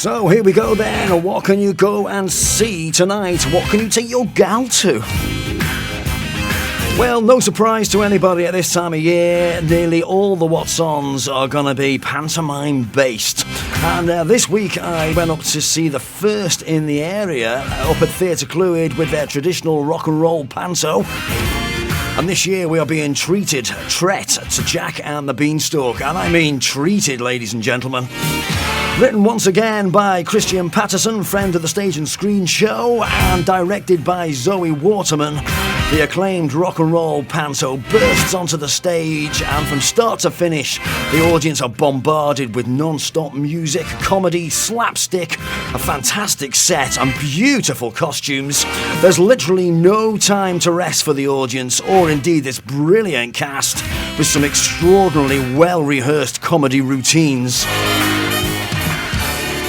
So here we go then. What can you go and see tonight? What can you take your gal to? Well, no surprise to anybody at this time of year, nearly all the What's-Ons are going to be pantomime-based. And this week I went up to see the first in the area up at Theatr Clwyd with their traditional rock and roll panto. And this year we are being treated to Jack and the Beanstalk. And I mean treated, ladies and gentlemen. Written once again by Christian Patterson, friend of the Stage and Screen Show, and directed by Zoe Waterman, the acclaimed rock and roll panto bursts onto the stage, and from start to finish, the audience are bombarded with non-stop music, comedy, slapstick, a fantastic set, and beautiful costumes. There's literally no time to rest for the audience, or indeed this brilliant cast, with some extraordinarily well-rehearsed comedy routines.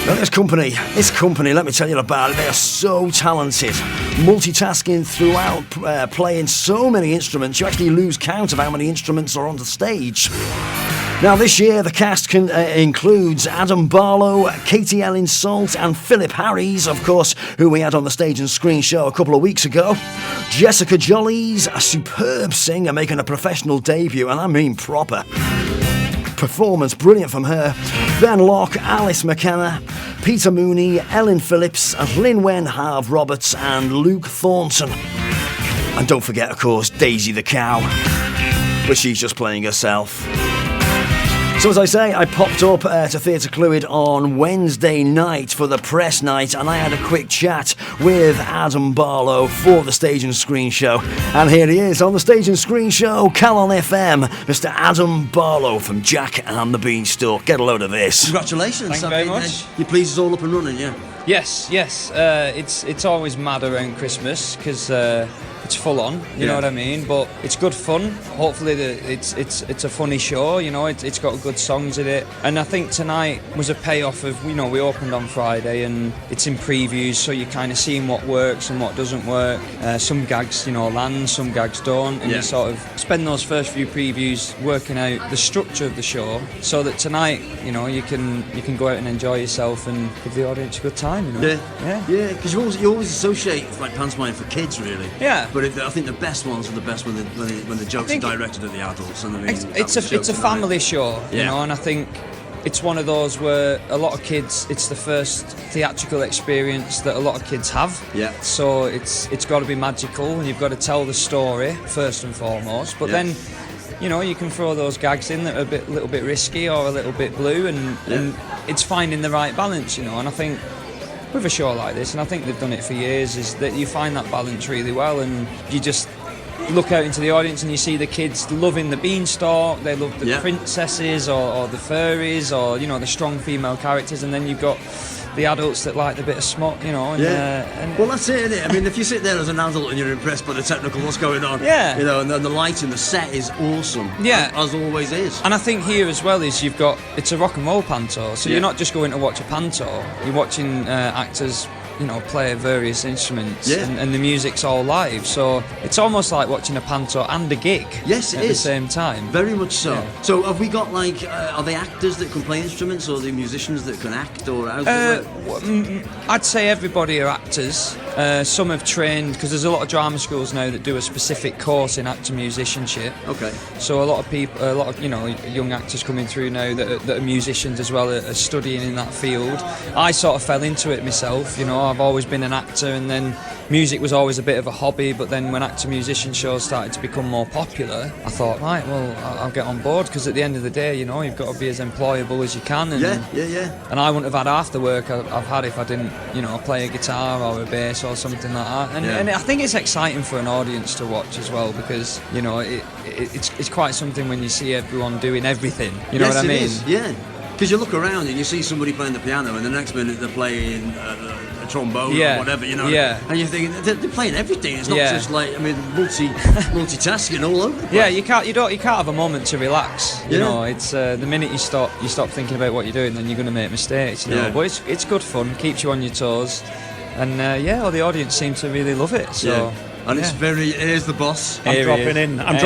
Now this company, let me tell you about it. They are so talented, multitasking throughout, playing so many instruments, you actually lose count of how many instruments are on the stage. Now this year the cast includes Adam Barlow, Katie Ellen Salt and Phylip Harries, of course, who we had on the Stage and Screen Show a couple of weeks ago. Jessica Jolly's a superb singer making a professional debut, and I mean proper. Performance brilliant from her. Ben Locke, Alice McKenna, Peter Mooney, Ellen Phillips, and Lynwen Harve Roberts and Luke Thornton. And don't forget, of course, Daisy the Cow, but she's just playing herself. So as I say, I popped up to Theatr Clwyd on Wednesday night for the press night, and I had a quick chat with Adam Barlow for the Stage and Screen Show. And here he is on the Stage and Screen Show, Calon FM, Mr. Adam Barlow from Jack and the Beanstalk. Get a load of this. Congratulations. Thank you very much. Your please is all up and running, yeah? Yes. It's always mad around Christmas because it's full on, you know what I mean? But it's good fun. Hopefully it's a funny show, you know, it's got good songs in it. And I think tonight was a payoff of, you know, we opened on Friday and it's in previews, so you're kind of seeing what works and what doesn't work. Some gags, you know, land, some gags don't, and you sort of spend those first few previews working out the structure of the show so that tonight, you know, you can go out and enjoy yourself and give the audience a good time, you know? Yeah, because you always associate like pantomime for kids, really. Yeah. But I think the best ones are the best when the jokes are directed at the adults. And I mean, it's a family show, you know, and I think it's one of those where a lot of kids, it's the first theatrical experience that a lot of kids have. Yeah. So it's got to be magical, and you've got to tell the story first and foremost. But then, you know, you can throw those gags in that are a little bit risky or a little bit blue, and it's finding the right balance, you know. And I think with a show like this, and I think they've done it for years, is that you find that balance really well, and you just look out into the audience and you see the kids loving the Beanstalk, they love the princesses or the fairies, or, you know, the strong female characters, and then you've got the adults that like the bit of smut, you know. And, well, that's it, isn't it? I mean, if you sit there as an adult and you're impressed by the technical what's going on, you know, and the lighting, the set is awesome, as always is. And I think here as well is it's a rock and roll panto, so you're not just going to watch a panto, you're watching actors, you know, play various instruments, and the music's all live, so it's almost like watching a panto and a gig at the same time. Very much so. So have we got like, are they actors that can play instruments, or are they musicians that can act, or how does it work? I'd say everybody are actors. Some have trained, because there's a lot of drama schools now that do a specific course in actor musicianship. Okay. So a lot of you know, young actors coming through now that are musicians as well, are studying in that field. I sort of fell into it myself, you know. I've always been an actor, and then music was always a bit of a hobby, but then when actor-musician shows started to become more popular, I thought, right, well, I'll get on board, because at the end of the day, you know, you've got to be as employable as you can. And, and I wouldn't have had half the work I've had if I didn't, you know, play a guitar or a bass or something like that. And I think it's exciting for an audience to watch as well, because, you know, it's quite something when you see everyone doing everything, you know what I mean? Yes, it is, because you look around and you see somebody playing the piano, and the next minute they're playing a trombone or whatever, you know. And you're thinking they're playing everything. It's not just like, I mean, multitasking all over the place. Yeah, you can't have a moment to relax. You know, it's the minute you stop thinking about what you're doing, then you're going to make mistakes. You know, but it's good fun, keeps you on your toes, and all the audience seem to really love it. So. And it's here's the boss. I'm dropping in and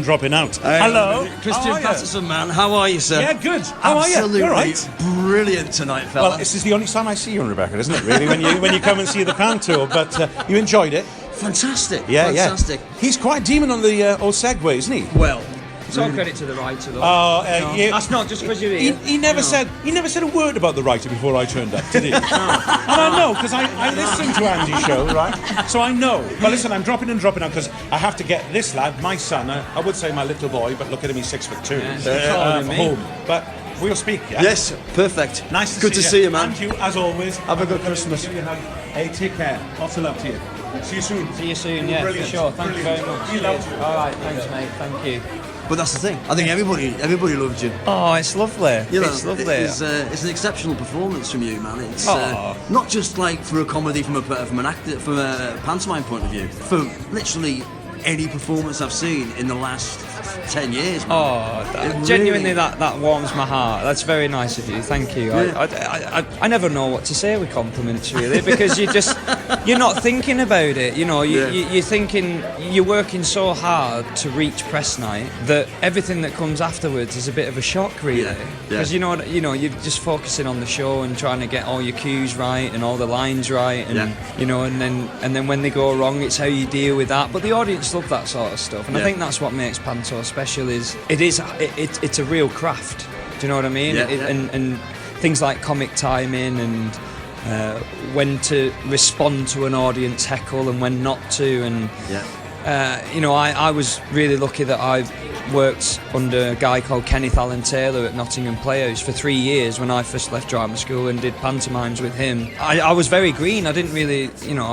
dropping out. Hello. Christian Patterson, man. How are you, sir? Yeah, good. How are you? Absolutely You're right. Brilliant tonight, fella. Well, this is the only time I see you, Rebecca, isn't it, really, when you come and see the Panto, but you enjoyed it? Fantastic. Yeah, fantastic. Yeah. He's quite demon on the old Segway, isn't he? Well, it's all credit to the writer, though. That's not just because you're here. He never said a word about the writer before I turned up, did he? No. And I know, because I listen to Andy's show, right? So I know. Well, listen, I'm dropping out because I have to get this lad, my son, I would say my little boy, but look at him, he's 6'2". Home. But we'll speak, yeah? Yes, perfect. Nice to see you, man. And you, as always. Have a good Christmas. Hey, take care. Lots of love to you. See you soon. See you soon, yeah, for sure. Thank you very much. All right, thanks, mate. Thank you. But that's the thing. I think everybody loved you. Oh, it's lovely. You know, it's lovely. It's an exceptional performance from you, man. It's not just like for a comedy from a pantomime point of view. For literally any performance I've seen in the last 10 years, man. Genuinely, that warms my heart. That's very nice of you. Thank you. Yeah. I never know what to say with compliments, really, because you're not thinking about it. You know, you're thinking, you're working so hard to reach press night that everything that comes afterwards is a bit of a shock, really. Because you know, you're just focusing on the show and trying to get all your cues right and all the lines right, and you know, and then when they go wrong, it's how you deal with that. But the audience love that sort of stuff, and I think that's what makes Panto special. It's a real craft. Do you know what I mean? And things like comic timing and when to respond to an audience heckle and when not to, and you know, I was really lucky that I've worked under a guy called Kenneth Allen Taylor at Nottingham Playhouse for 3 years when I first left drama school and did pantomimes with him. I was very green. I didn't really, you know,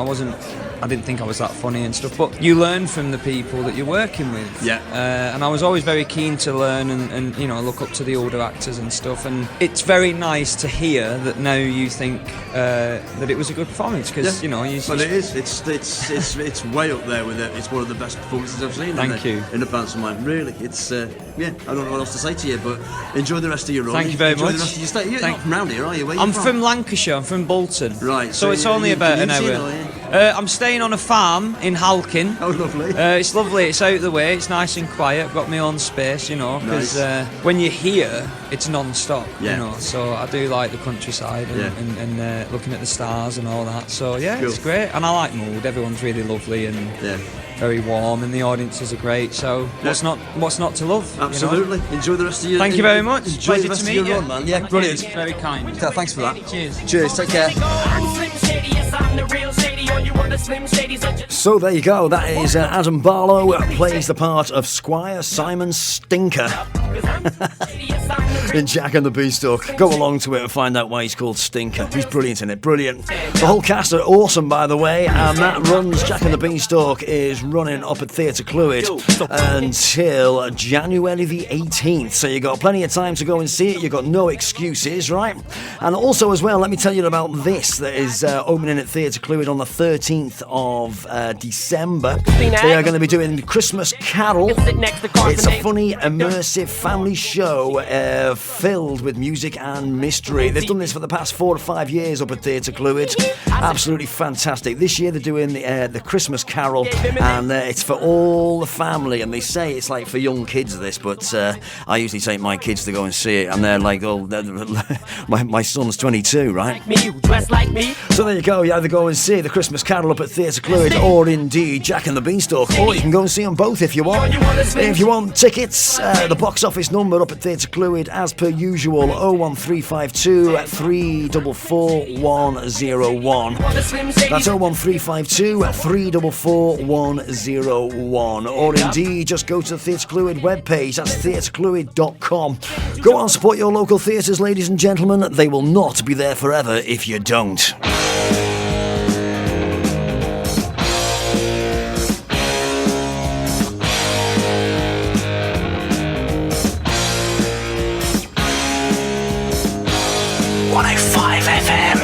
I didn't think I was that funny and stuff, but you learn from the people that you're working with. And I was always very keen to learn and you know, look up to the older actors and stuff, and it's very nice to hear that now you think that it was a good performance, because you know, well, it is. It's way up there with it. It's one of the best performances I've seen. Thank you. In the pantomime, really. It's I don't know what else to say to you, but enjoy the rest of your run. Thank you very much. The rest of your stay. You're not from round here, are you? I'm from Lancashire. I'm from Bolton. Right. So it's only about an hour. I'm staying on a farm in Halkin. Oh, lovely. It's lovely. It's out of the way. It's nice and quiet. I've got my own space, you know, because when you're here, it's non-stop, you know. So I do like the countryside and looking at the stars and all that. So it's great. And I like Mood. Everyone's really lovely and very warm, and the audiences are great. So what's not to love? Absolutely. You know? Enjoy the rest of your. Thank you very much. Enjoy Pleasure the rest to of meet your you. run, man. Yeah, brilliant. Very kind. Thanks for that. Cheers. Take care. So there you go. That is Adam Barlow plays the part of Squire Simon Stinker in Jack and the Beanstalk. Go along to it and find out why he's called Stinker. He's brilliant in it. Brilliant. The whole cast are awesome, by the way, and that runs. Jack and the Beanstalk is running up at Theatr Clwyd until January the 18th. So you got plenty of time to go and see it. You've got no excuses, right? And also as well, let me tell you about this that is opening at Theatr Clwyd on the 13th of December. They are going to be doing Christmas Carol. It's a funny, immersive family show filled with music and mystery. They've done this for the past 4 or 5 years up at Theatr Clwyd. Absolutely fantastic. This year they're doing the Christmas Carol, and it's for all the family. And they say it's like for young kids this, but I usually take my kids to go and see it, and they're like, oh, my son's 22, right? So there you go. You either go and see the Christmas Carol up at Theatr Clwyd, or indeed Jack and the Beanstalk, or you can go and see them both if you want. If you want tickets, the box office number up at Theatr Clwyd, as per usual, 01352 344 101. That's 01352 344 101. Or indeed, just go to the Theatr Clwyd webpage. That's theatrclwyd.com. Go on, support your local theatres, ladies and gentlemen. They will not be there forever if you don't. FM.